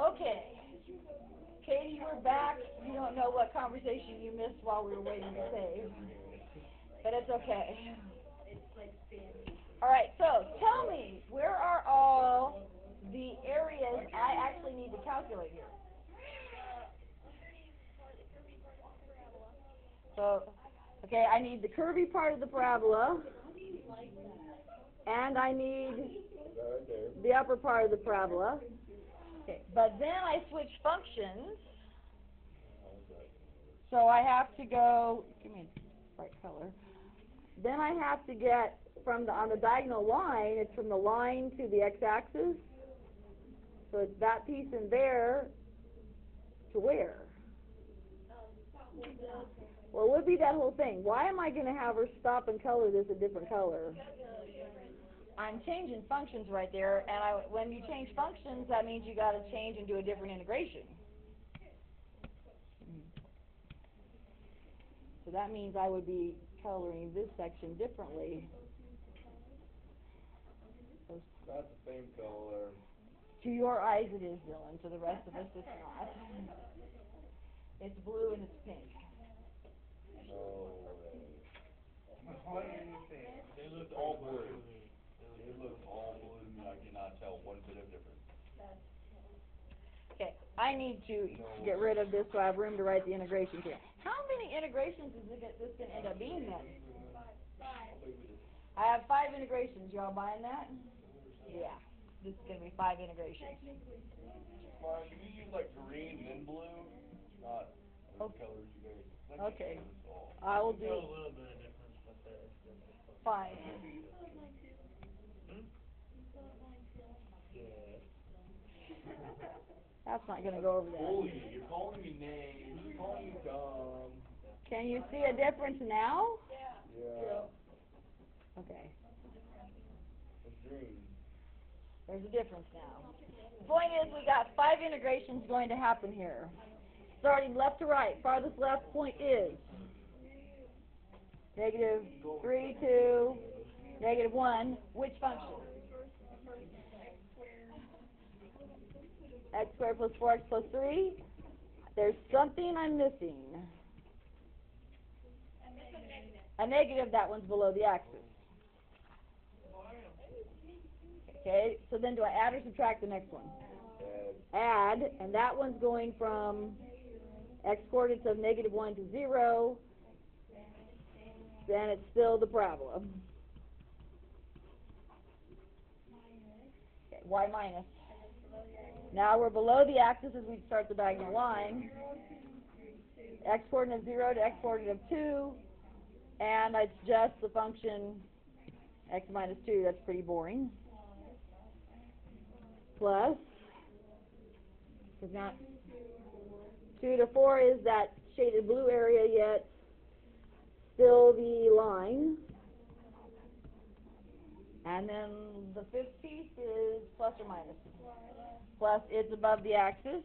Okay. Katie, we're back. You don't know what conversation you missed while we were waiting to save, but it's okay. All right, so tell me, where are all the areas I actually need to calculate here? So, okay, I need the curvy part of the parabola, and I need the upper part of the parabola. Okay, but then I switch functions, so I have to go, give me a bright color. Then I have to get from on the diagonal line, it's from the line to the x-axis. So it's that piece in there to where? Well, it would be that whole thing. Why am I going to have her stop and color this a different color? I'm changing functions right there, and when you change functions, that means you got to change and do a different integration. So that means I would be coloring this section differently. Not the same color. To your eyes it is, Dylan. To the rest of us it's not. It's blue and it's pink. No way. What do you think? They look all blue. It looks all blue to me. I cannot tell one bit of difference. Okay, I need to get rid of this so I have room to write the integrations here. How many integrations is this going to end up being then? I have 5 integrations. Y'all buying that? Yeah. This is going to be 5 integrations. Mom, can you use like green then blue? Not those colors you guys. Okay. I will do A little bit of difference, but that's fine. That's not going to go over there. Bully, you're calling me names. You're calling me dumb. Can you see a difference now? Yeah. Okay. It's green. There's a difference now. The point is we got 5 integrations going to happen here. Starting left to right. Farthest left point is -3, 2, -1. Which function? X squared plus 4x plus 3. There's something I'm missing. A negative, that one's below the axis. Okay, so then do I add or subtract the next one? Add, and that one's going from x coordinates of -1 to 0. Then it's still the parabola. Okay, y minus. Now we're below the axis as we start the diagonal line. X coordinate of 0 to x coordinate of 2. And it's just the function x minus 2. That's pretty boring. Plus, because not 2 to 4 is that shaded blue area yet. Still the line. And then the 5th piece is plus or minus. Plus, it's above the axis.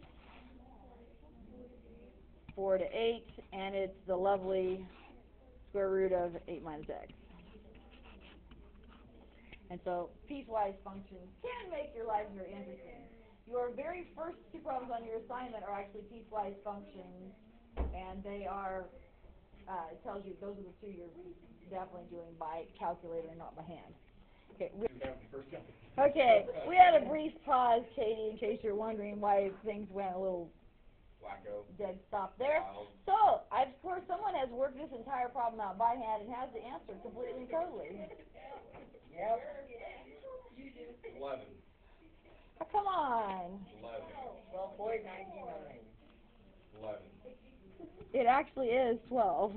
4 to 8, and it's the lovely square root of 8 minus x. And so, piecewise functions can make your lives very interesting. Your very first 2 problems on your assignment are actually piecewise functions, and they are, it tells you those are the 2 you're definitely doing by calculator and not by hand. Okay, we had a brief pause, Katie, in case you're wondering why things went a little Wacko. dead stop there. Wild. So, of course, someone has worked this entire problem out by hand and has the answer completely and totally. Yep. 11. Oh, come on. 11. 12.99. 11. It actually is 12.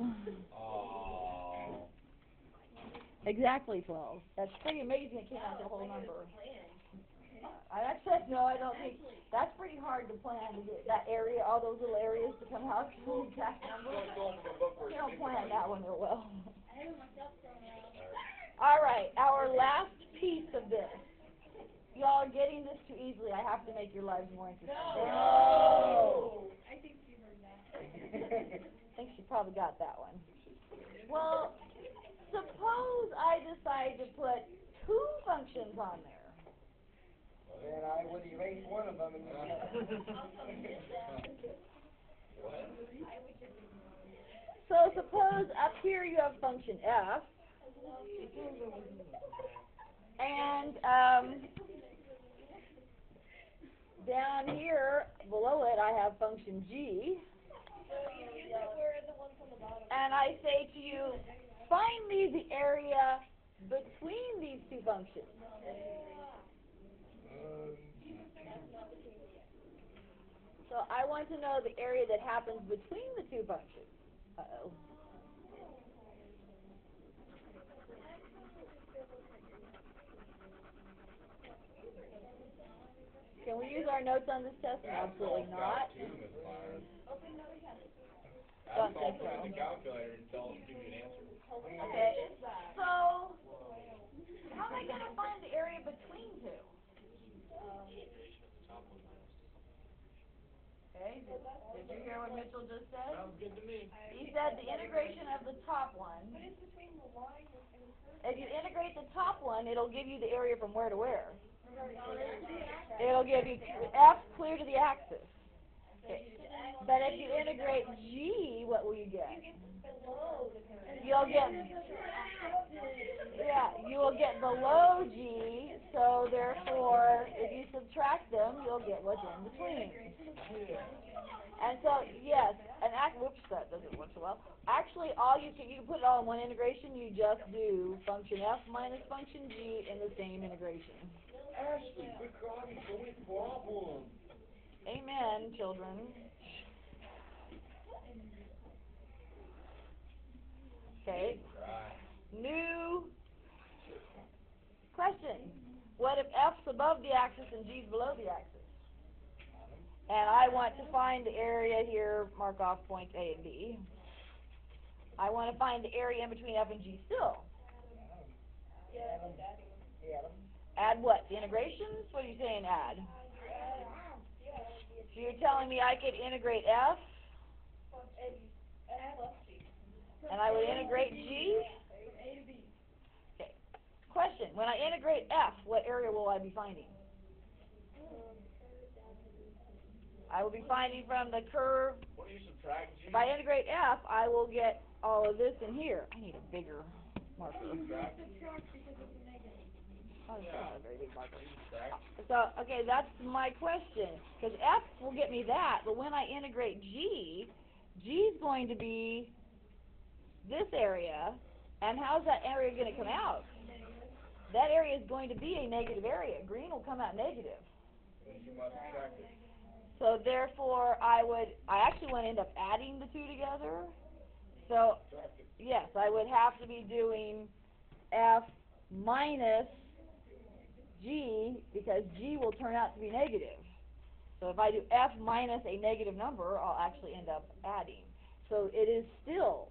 Oh. Exactly 12. That's pretty amazing it came out the whole number. No, I don't think. That's pretty hard to plan to get that area, all those little areas to come out to the exact number. You don't plan that one real well. All right, our last piece of this. Y'all are getting this too easily. I have to make your lives more interesting. No! I think she heard that. I think she probably got that one. Well, suppose I decide to put 2 functions on there. Then I would erase one of them and What? So suppose up here you have function f, and down here below it I have function g, and I say to you, find me the area between these two functions. So I want to know the area that happens between the two functions. Uh-oh. Can we use our notes on this test? Absolutely not. Don't think so. In the calculator and tell it to give you an answer. Okay. So, how am I going to find the area between two? Okay. Did you hear what Mitchell just said? sounds good to me. He said the integration of the top one. If you integrate the top one, it'll give you the area from where to where. It'll give you f clear to the axis. Okay. But if you integrate g, what will you get? You'll get, yeah, you will get below g, so therefore, if you subtract them, you'll get what's in between. And so, yes, whoops, that doesn't work so well. Actually, you can put it all in one integration. You just do function f minus function g in the same integration. Ashley, quit crying for me problem. Amen, children. Okay. New question. What if f's above the axis and g's below the axis? And I want to find the area here, mark off points A and B. I want to find the area in between f and g still. Add what? The integrations? What are you saying add? So you're telling me I could integrate f? And I would integrate g? Okay. Question. When I integrate f, what area will I be finding? I will be finding from the curve. What do you subtract, G? If I integrate f, I will get all of this in here. I need a bigger marker. Subtract. Oh, that's not a very big marker. Subtract. So, okay, that's my question. Because f will get me that, but when I integrate g, g is going to be this area, and how's that area going to come out? That area is going to be a negative area. Green will come out negative. Then you must subtract it. So therefore, I actually want to end up adding the two together. So, Subtract it. yes, I would have to be doing f minus g, because g will turn out to be negative. So if I do f minus a negative number, I'll actually end up adding. So it is still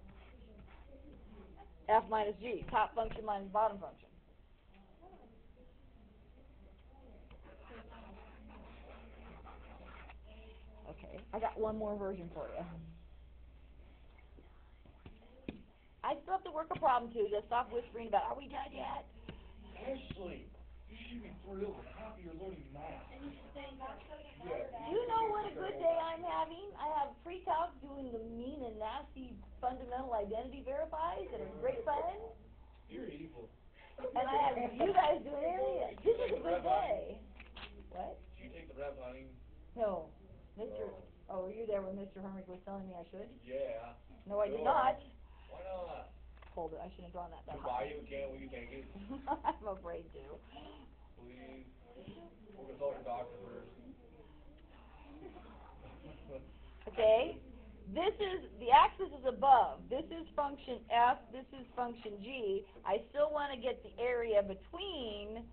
f minus g, top function minus bottom function. Okay, I got one more version for you. I still have to work a problem too. Just stop whispering about, are we done yet? Ashley, you should be thrilled and happy you're learning math. Do you know what a good day I'm having? I have pre-calc doing the mean and nasty fundamental identity verifies that are great fun. You're evil. And I have you guys doing it. This is a good day. What? Did you take the rep hunting? No. Oh, were you there when Mr. Hermich was telling me I should? Yeah. No, I did Sure. not. Why not? Hold it, I shouldn't have drawn that We'll high. buy you a can, will you take it? I'm afraid to. Please. We'll consult your doctor first. Okay? The axis is above. This is function f, this is function g. I still want to get the area between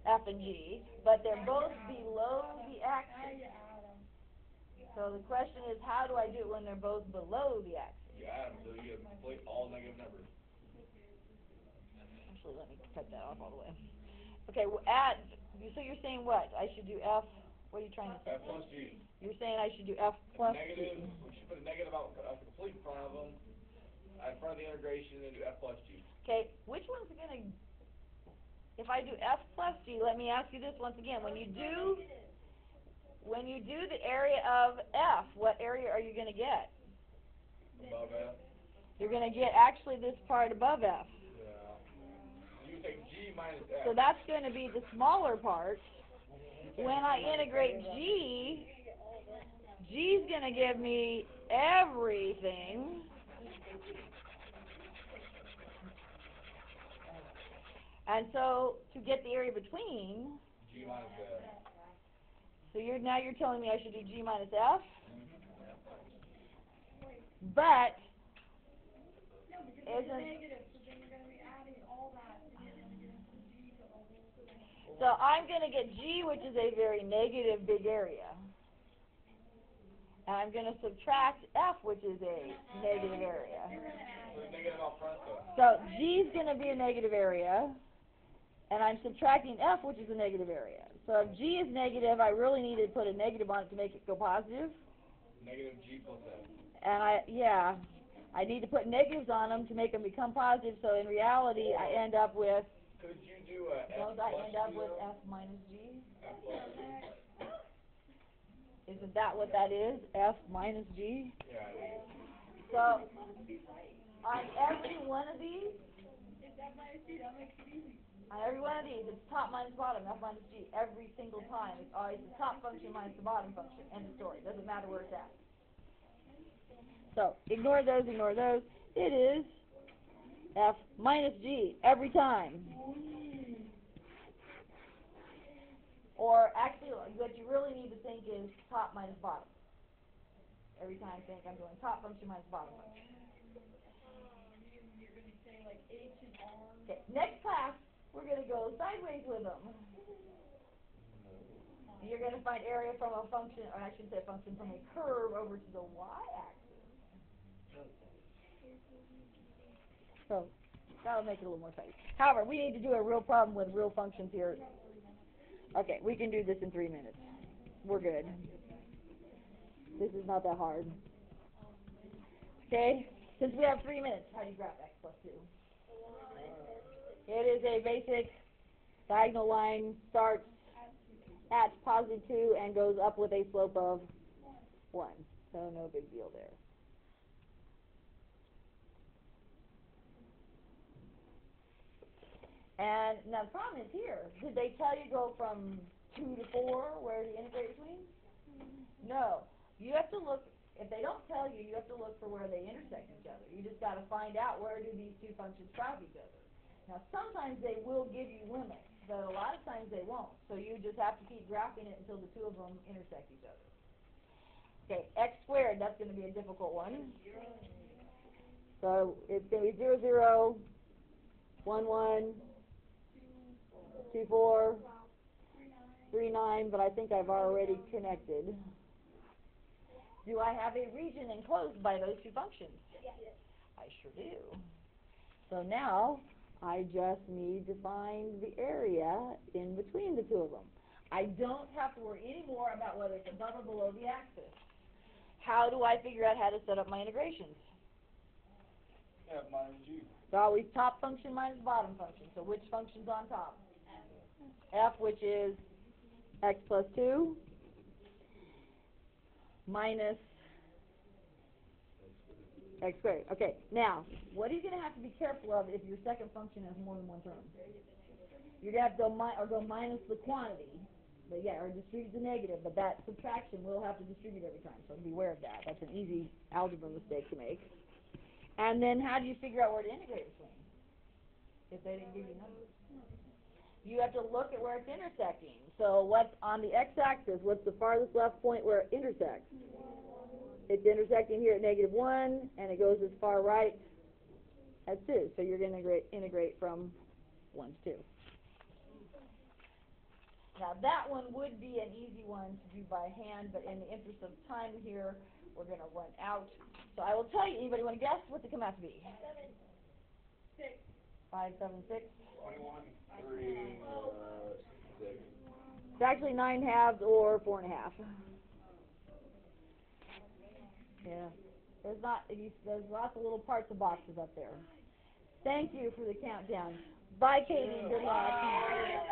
f and g, but they're both below the axis. So the question is, how do I do it when they're both below the axis? You add them so you complete all negative numbers. Actually, let me cut that off all the way. Okay, well, so you're saying what? I should do f, what are you trying to say? F plus G. You're saying I should do f plus Negative, g. we should put a negative out complete in front of them, in front of the integration, and then do F plus G. Okay, which one's going to if I do f plus g, let me ask you this once again. When you do the area of f, what area are you going to get? Above F? You're going to get actually this part above f. Yeah. You take G minus F. So that's going to be the smaller part. When I integrate g, g's going to give me everything. And so to get the area between, G minus F. so now you're telling me I should do g minus f? But No, because it's isn't, negative, so then you're gonna be adding all that to get negative from G to the whole. so I'm going to get g, which is a very negative big area. And I'm going to subtract f, which is a negative area. So the negative out front though. So g is going to be a negative area, and I'm subtracting f, which is a negative area. So if g is negative, I really need to put a negative on it to make it go positive. Negative G plus F. And I need to put negatives on them to make them become positive. So in reality, I end up with, Could you do a F don't I plus end up G with though? f minus g? F plus G. Isn't that what that is? F minus g? Yeah, it is. So on every one of these, If that minus G, that makes it easy. on every one of these, it's top minus bottom, f minus g. Every single time, it's always the top function minus the bottom function. End of story. Doesn't matter where it's at. So ignore those, ignore those. It is f minus g every time. Or actually, what you really need to think is top minus bottom. Every time think I'm doing top function minus bottom function. You're gonna say like H and R. Okay, next class, we're going to go sideways with them. You're going to find area from a function, or I should say function from a curve over to the y-axis. So that'll make it a little more exciting. However, we need to do a real problem with real functions here. Okay, we can do this in 3 minutes. We're good. This is not that hard. Okay, since we have 3 minutes, how do you graph x plus 2? It is a basic diagonal line, starts at positive 2 and goes up with a slope of 1. So no big deal there. And now the problem is here. Did they tell you go from 2 to 4 where the integrate between? No. You have to look, if they don't tell you, you have to look for where they intersect each other. You just got to find out where do these two functions cross each other. Now sometimes they will give you limits, but a lot of times they won't. So you just have to keep graphing it until the two of them intersect each other. Okay, x squared, that's going to be a difficult one. So it's going to be 0, 0, 1, 1, 2, 4, 3, 9, but I think I've already connected. Do I have a region enclosed by those two functions? Yes. I sure do. So now I just need to find the area in between the two of them. I don't have to worry anymore about whether it's above or below the axis. How do I figure out how to set up my integrations? F minus G. It's always top function minus bottom function. So which function's on top? F, which is x plus 2 minus x squared. Okay, now, what are you going to have to be careful of if your second function has more than one term? You're going to have to go minus the quantity, but yeah, or distribute the negative, but that subtraction will have to distribute every time, so beware of that. That's an easy algebra mistake to make. And then how do you figure out where to integrate between if they didn't give you numbers? You have to look at where it's intersecting. So what's on the x-axis? What's the farthest left point where it intersects? It's intersecting here at -1, and it goes as far right as 2. So you're going to integrate from 1 to 2. Now that one would be an easy one to do by hand, but in the interest of time here, we're going to run out. So I will tell you, anybody want to guess what they come out to be? 6. 5, 7, 6. 21, 3, 6. It's actually 9 halves or 4 1/2. Yeah. There's lots of little parts of boxes up there. Thank you for the countdown. Bye, Katie. Good luck.